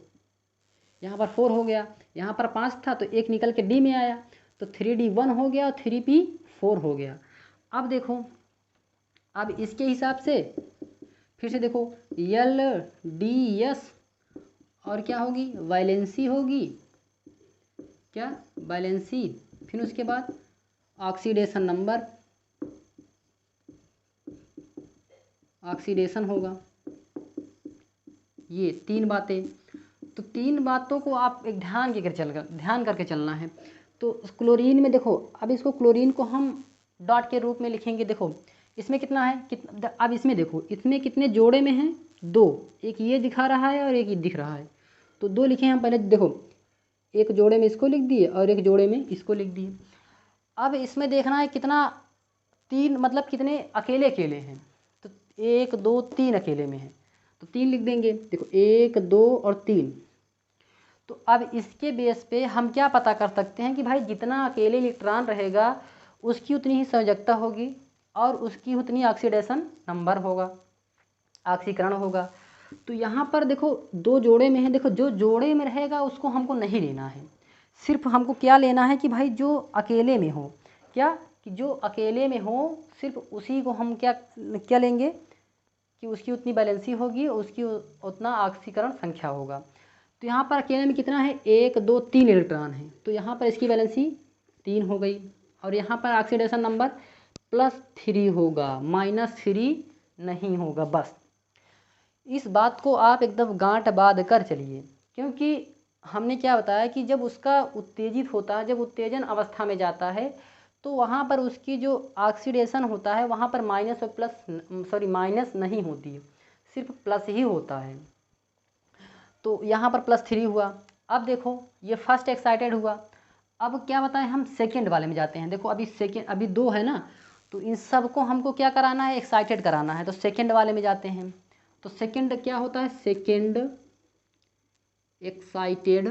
यहाँ पर 4 हो गया। यहाँ पर 5 था तो एक निकल के D में आया, तो 3D 1 हो गया और 3P 4 हो गया। अब देखो, अब इसके हिसाब से फिर से देखो, LDS और क्या होगी, वैलेंसी होगी, क्या वैलेंसी। फिर उसके बाद ऑक्सीडेशन नंबर, ऑक्सीडेशन होगा। ये 3 बातें। तो 3 बातों को आप एक ध्यान करके चलना है। तो क्लोरीन में देखो, अब इसको क्लोरीन को हम डॉट के रूप में लिखेंगे। देखो इसमें कितना है, कितना, अब इसमें देखो, इसमें कितने जोड़े में हैं, 2, एक ये दिखा रहा है और एक ये दिख रहा है। तो 2 लिखे हम पहले। देखो एक जोड़े में इसको लिख दिए और एक जोड़े में इसको लिख दिए। अब इसमें देखना है कितना, 3 मतलब कितने अकेले अकेले हैं। तो 1 2 3 अकेले में है, तो 3 लिख देंगे। देखो 1 2 और 3। तो अब इसके बेस पे हम क्या पता कर सकते हैं कि भाई जितना अकेले इलेक्ट्रॉन रहेगा उसकी उतनी ही संयोजकता होगी और उसकी उतनी ऑक्सीडेशन नंबर होगा, ऑक्सीकरण होगा। तो यहाँ पर देखो 2 जोड़े में है। देखो जो जोड़े में रहेगा उसको हमको नहीं लेना है, सिर्फ हमको क्या लेना है कि भाई जो अकेले में हो, क्या कि जो अकेले में हो सिर्फ उसी को हम क्या लेंगे कि उसकी उतनी बैलेंसी होगी, उसकी उतना ऑक्सीकरण संख्या होगा। तो यहाँ पर अकेले में कितना है, 1 2 3 इलेक्ट्रॉन है, तो यहाँ पर इसकी बैलेंसी 3 हो गई। और यहाँ पर ऑक्सीडेशन नंबर +3 होगा, -3 नहीं होगा। बस इस बात को आप एकदम गांठ बांध कर चलिए, क्योंकि हमने क्या बताया कि जब उसका उत्तेजित होता है, जब उत्तेजन अवस्था में जाता है तो वहाँ पर उसकी जो ऑक्सीडेशन होता है वहाँ पर माइनस और माइनस नहीं होती है, सिर्फ प्लस ही होता है। तो यहाँ पर +3 हुआ। अब देखो ये फर्स्ट एक्साइटेड हुआ। अब क्या बताएं, हम सेकेंड वाले में जाते हैं। देखो अभी 2 है ना, तो इन सब को हमको क्या कराना है, एक्साइटेड कराना है। तो सेकेंड वाले में जाते हैं। तो सेकेंड क्या होता है, second excited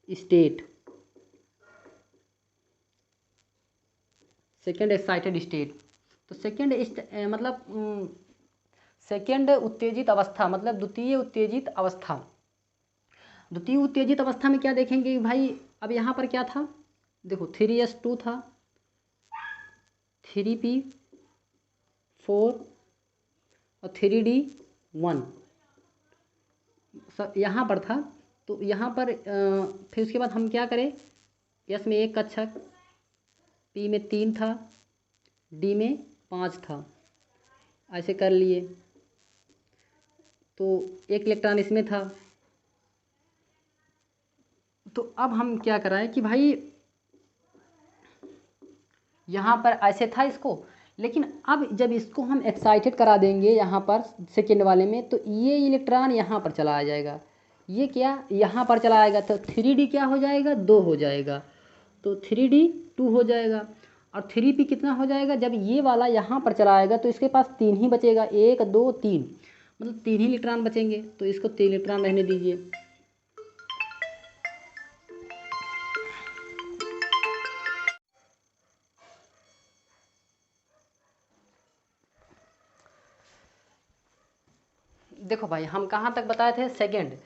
state, second excited state. तो मतलब सेकेंड उत्तेजित अवस्था, मतलब द्वितीय उत्तेजित अवस्था। द्वितीय उत्तेजित अवस्था में क्या देखेंगे भाई, अब यहाँ पर क्या था, देखो 3s2 था, 3p4 और 3d1 यहाँ पर था। तो यहाँ पर फिर उसके बाद हम क्या करें, s में 1 कक्षक, p में 3 था, d में 5 था, ऐसे कर लिए। तो 1 इलेक्ट्रॉन इसमें था। तो अब हम क्या कराएं कि भाई यहाँ पर ऐसे था इसको, लेकिन अब जब इसको हम एक्साइटेड करा देंगे यहाँ पर सेकेंड वाले में, तो ये इलेक्ट्रॉन यहाँ पर चला आ जाएगा, ये क्या यहाँ पर चला आएगा। तो 3D क्या हो जाएगा, 2 हो जाएगा। तो 3D 2 हो जाएगा। और 3P कितना हो जाएगा, जब ये वाला यहाँ पर चला आएगा तो इसके पास 3 ही बचेगा, 1 2 3, मतलब 3 ही इलेक्ट्रॉन बचेंगे। तो इसको 3 इलेक्ट्रॉन रहने दीजिए। देखो भाई हम कहाँ तक बताए थे, सेकेंड।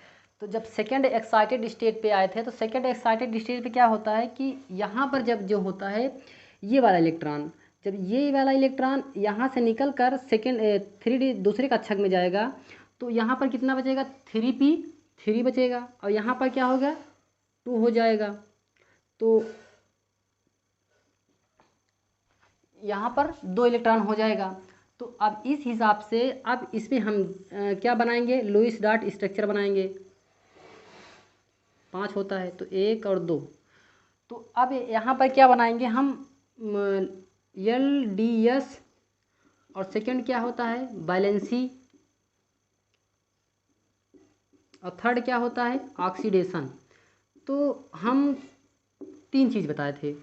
तो जब सेकेंड एक्साइटेड स्टेट पे आए थे, तो सेकेंड एक्साइटेड स्टेट पे क्या होता है कि यहाँ पर जब जो होता है ये वाला इलेक्ट्रॉन, जब ये वाला इलेक्ट्रॉन यहाँ से निकल कर सेकेंड 3D दूसरे कक्षक में जाएगा, तो यहाँ पर कितना बचेगा, 3p3 बचेगा, और यहाँ पर क्या होगा, 2 हो जाएगा। तो यहाँ पर 2 इलेक्ट्रॉन हो जाएगा। तो अब इस हिसाब से अब इसमें हम क्या बनाएंगे, लुईस डॉट स्ट्रक्चर बनाएंगे। 5 होता है तो 1 और 2। तो अब यहाँ पर क्या बनाएंगे हम, LDS, और सेकंड क्या होता है, वैलेंसी, और थर्ड क्या होता है, ऑक्सीडेशन। तो हम 3 चीज़ बताए थे।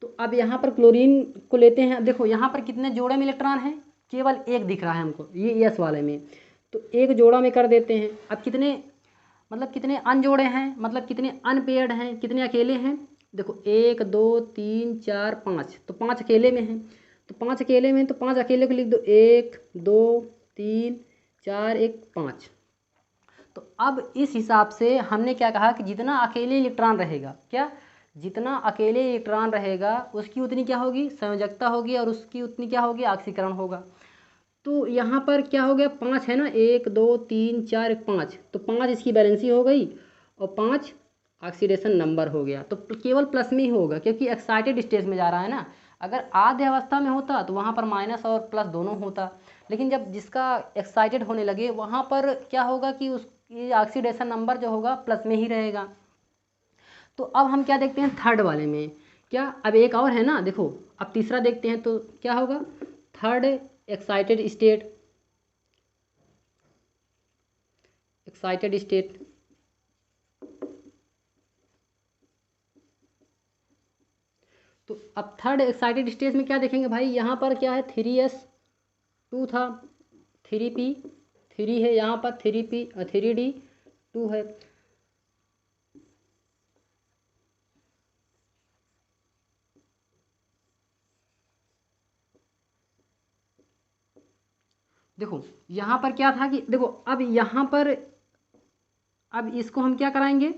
तो अब यहाँ पर क्लोरीन को लेते हैं। देखो यहाँ पर कितने जोड़े में इलेक्ट्रॉन हैं, केवल एक दिख रहा है हमको, ये एस वाले में, तो एक जोड़ा में कर देते हैं। अब कितने मतलब कितने अनजोड़े हैं, मतलब कितने अनपेयर्ड हैं, कितने अकेले हैं। देखो 1 2 3 4 5, तो 5 अकेले में हैं। तो 5 अकेले में, तो 5 अकेले को लिख दो, 1 2 3 4 1 5। तो अब इस हिसाब से हमने क्या कहा कि जितना अकेले इलेक्ट्रॉन रहेगा, क्या जितना अकेले इलेक्ट्रॉन रहेगा उसकी उतनी क्या होगी, संयोजकता होगी, और उसकी उतनी क्या होगी, ऑक्सीकरण होगा। तो यहाँ पर क्या हो गया, 5 है ना, 1 2 3 4 5, तो 5 इसकी बैलेंसी हो गई और 5 ऑक्सीडेशन नंबर हो गया। तो केवल प्लस में ही होगा क्योंकि एक्साइटेड स्टेज में जा रहा है ना। अगर आद्य अवस्था में होता तो वहाँ पर माइनस और प्लस दोनों होता, लेकिन जब जिसका एक्साइटेड होने लगे वहाँ पर क्या होगा कि उस ये ऑक्सीडेशन नंबर जो होगा प्लस में ही रहेगा। तो अब हम क्या देखते हैं थर्ड वाले में, क्या अब एक और है ना, देखो अब तीसरा देखते हैं तो क्या होगा, third excited state, excited state. तो अब थर्ड एक्साइटेड स्टेट में क्या देखेंगे भाई, यहाँ पर क्या है 3s2 था, 3p3 है, यहाँ पर 3p 3d2 है। देखो यहाँ पर क्या था कि देखो अब यहाँ पर अब इसको हम क्या कराएंगे,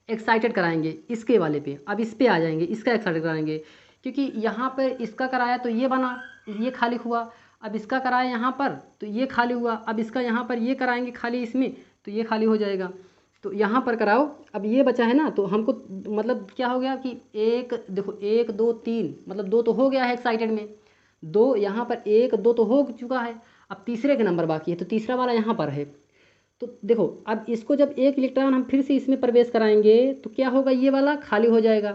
एक्साइटेड कराएंगे इसके वाले पे। अब इस पे आ जाएंगे, इसका एक्साइटेड कराएंगे क्योंकि यहाँ पर इसका कराया तो ये बना, ये खाली हुआ। अब इसका कराया यहाँ पर तो ये खाली हुआ। अब इसका यहाँ पर ये कराएंगे खाली इसमें तो ये खाली हो जाएगा। तो यहाँ पर कराओ, अब ये बचा है ना, तो हमको मतलब क्या हो गया कि एक देखो 1 2 3 मतलब 2 तो हो गया है एक्साइटेड में, 2 यहाँ पर 1 2 तो हो चुका है। अब तीसरे का नंबर बाकी है, तो तीसरा वाला यहाँ पर है। तो देखो अब इसको जब एक इलेक्ट्रॉन हम फिर से इसमें प्रवेश कराएंगे तो क्या होगा, ये वाला खाली हो जाएगा।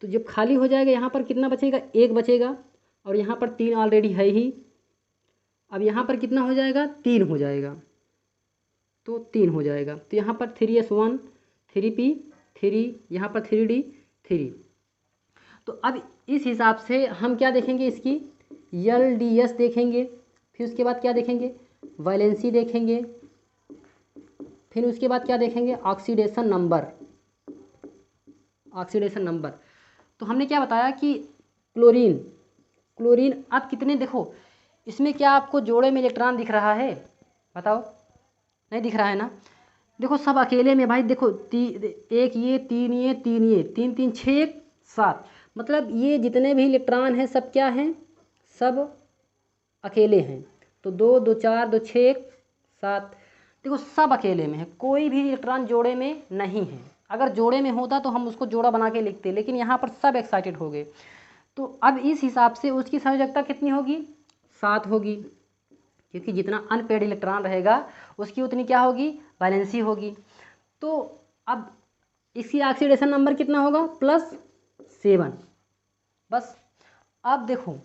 तो जब खाली हो जाएगा यहाँ पर कितना बचेगा, 1 बचेगा, और यहाँ पर 3 ऑलरेडी है ही। अब यहाँ पर कितना हो जाएगा, 3 हो जाएगा, तो 3 हो जाएगा। तो यहाँ पर 3s1 3p3, यहाँ पर 3d3। तो अब इस हिसाब से हम क्या देखेंगे, इसकी LDS देखेंगे, फिर उसके बाद क्या देखेंगे, वैलेंसी देखेंगे, फिर उसके बाद क्या देखेंगे, ऑक्सीडेशन नंबर, ऑक्सीडेशन नंबर। तो हमने क्या बताया कि क्लोरीन, क्लोरीन अब कितने, देखो इसमें क्या आपको जोड़े में इलेक्ट्रॉन दिख रहा है, बताओ, नहीं दिख रहा है ना। देखो सब अकेले में भाई, देखो एक ये 3 ये 3 ये 3 3 6 7, मतलब ये जितने भी इलेक्ट्रॉन हैं सब क्या हैं, सब अकेले हैं। तो 2 2 4 2 6 7, देखो सब अकेले में है, कोई भी इलेक्ट्रॉन जोड़े में नहीं है। अगर जोड़े में होता तो हम उसको जोड़ा बना के लिखते, लेकिन यहाँ पर सब एक्साइटेड हो गए। तो अब इस हिसाब से उसकी संयोजकता कितनी होगी, 7 होगी, क्योंकि जितना अनपेड इलेक्ट्रॉन रहेगा उसकी उतनी क्या होगी, वैलेंसी होगी। तो अब इसकी ऑक्सीडेशन नंबर कितना होगा, +7। बस अब देखो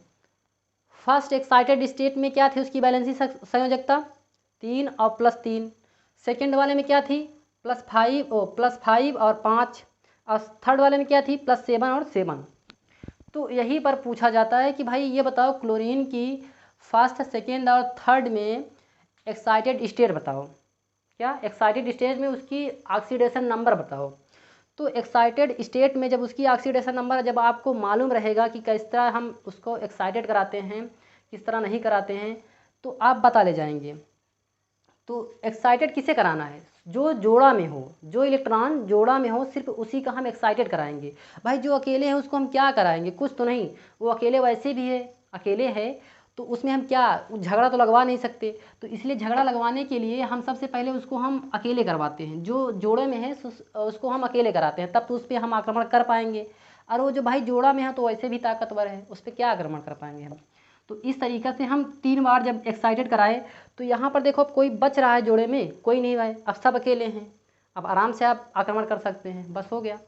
फर्स्ट एक्साइटेड स्टेट में क्या थी उसकी वैलेंसी संयोजकता 3 और +3। सेकेंड वाले में क्या थी, +5 और 5, और थर्ड वाले में क्या थी, +7 और 7। तो यहीं पर पूछा जाता है कि भाई ये बताओ क्लोरीन की फर्स्ट सेकेंड और थर्ड में एक्साइटेड स्टेट बताओ, क्या एक्साइटेड स्टेट में उसकी ऑक्सीडेशन नंबर बताओ। तो एक्साइटेड स्टेट में जब उसकी ऑक्सीडेशन नंबर जब आपको मालूम रहेगा कि किस तरह हम उसको एक्साइटेड कराते हैं, किस तरह नहीं कराते हैं, तो आप बता ले जाएंगे। तो एक्साइटेड किसे कराना है, जो जोड़ा में हो, जो इलेक्ट्रॉन जोड़ा में हो सिर्फ उसी का हम एक्साइटेड कराएंगे। भाई जो अकेले हैं उसको हम क्या कराएंगे, कुछ तो नहीं, वो अकेले वैसे भी है, अकेले है तो उसमें हम क्या झगड़ा तो लगवा नहीं सकते। तो इसलिए झगड़ा लगवाने के लिए हम सबसे पहले उसको हम अकेले करवाते हैं, जो जोड़े में है उसको हम अकेले कराते हैं, तब तो उस पर हम आक्रमण कर पाएंगे। और वो जो भाई जोड़ा में है तो वैसे भी ताकतवर है, उस पर क्या आक्रमण कर पाएंगे हम। तो इस तरीक़े से हम 3 बार जब एक्साइटेड कराए तो यहाँ पर देखो अब कोई बच रहा है जोड़े में, कोई नहीं भाई, अब सब अकेले हैं, अब आराम से आप आक्रमण कर सकते हैं, बस हो गया।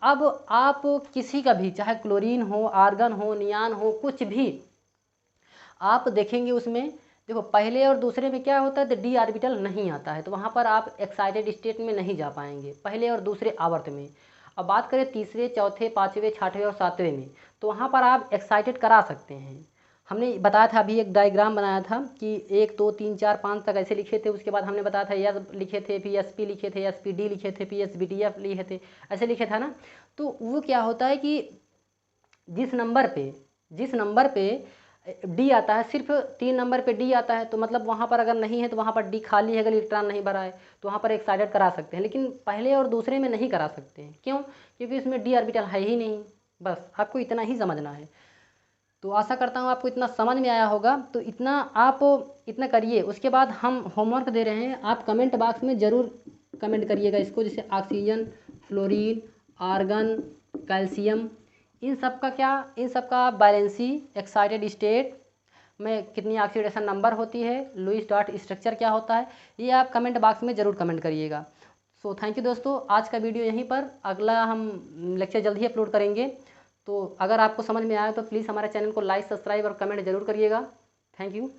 अब आप किसी का भी चाहे क्लोरीन हो, आर्गन हो, नियान हो, कुछ भी आप देखेंगे उसमें, देखो पहले और दूसरे में क्या होता है, तो डी ऑर्बिटल नहीं आता है, तो वहाँ पर आप एक्साइटेड स्टेट में नहीं जा पाएंगे पहले और दूसरे आवर्त में। अब बात करें तीसरे, चौथे, पाँचवें, छठवें और सातवें में, तो वहाँ पर आप एक्साइटेड करा सकते हैं। हमने बताया था, अभी एक डायग्राम बनाया था कि 1 2 3 4 5 तक ऐसे लिखे थे। उसके बाद हमने बताया था एस लिखे थे, PSP लिखे थे, SPD लिखे थे, PSBTF लिखे थे, ऐसे लिखे था ना। तो वो क्या होता है कि जिस नंबर पे डी आता है, सिर्फ 3 नंबर पे डी आता है, तो मतलब वहाँ पर अगर नहीं है तो वहाँ पर डी खाली है, अगर इलेक्ट्रॉन नहीं भरा है तो वहाँ पर एक्साइटेड करा सकते हैं। लेकिन पहले और दूसरे में नहीं करा सकते हैं। क्यों? क्योंकि इसमें डी ऑर्बिटल है ही नहीं। बस आपको इतना ही समझना है। तो आशा करता हूँ आपको इतना समझ में आया होगा। तो इतना करिए। उसके बाद हम होमवर्क दे रहे हैं, आप कमेंट बॉक्स में ज़रूर कमेंट करिएगा इसको, जैसे ऑक्सीजन, फ्लोरीन, आर्गन, कैल्शियम, इन सब का बैलेंसी, एक्साइटेड स्टेट में कितनी ऑक्सीडेशन नंबर होती है, लुईस डॉट स्ट्रक्चर क्या होता है, ये आप कमेंट बॉक्स में ज़रूर कमेंट करिएगा। सो थैंक यू दोस्तों, आज का वीडियो यहीं पर, अगला हम लेक्चर जल्द ही अपलोड करेंगे। तो अगर आपको समझ में आया तो प्लीज़ हमारे चैनल को लाइक, सब्सक्राइब और कमेंट ज़रूर करिएगा। Thank you.